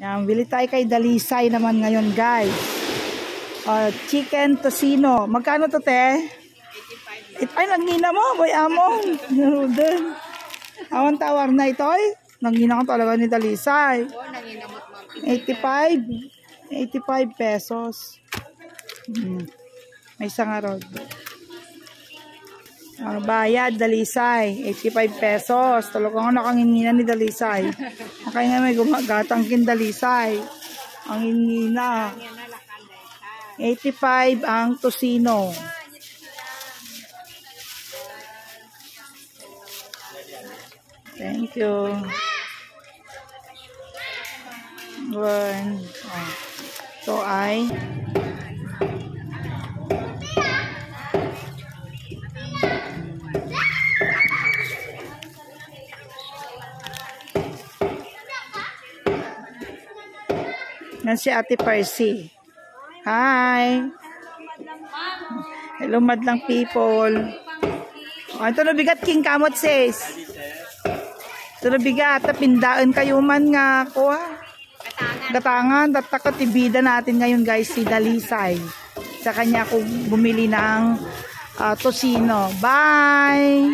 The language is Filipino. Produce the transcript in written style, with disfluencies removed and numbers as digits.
Yan, bili tayo kay Dalisay naman ngayon, guys. Chicken tocino. Magkano to, te? 85. Ay, nangina mo, boy among. Ruden. Awan tawar na ito, eh. Nangina ko talaga ni Dalisay. 85. 85 pesos. May isang arod. Bayad, Dalisay. 85 pesos. Talagang nakangingina ni Dalisay. Kaya nga may gumagatang kin Dalisay. Ang ingina. 85 ang tocino. Thank you. One. So ay yan si Ate Percy. Hi. Hello madlang people. Ito na bigat king kamot sis. Ito na bigat. Pindaan kayo man nga ko ha. Gatangan. Tatakot ibida natin ngayon guys si Dalisay. Sa kanya kung bumili ng tocino. Bye.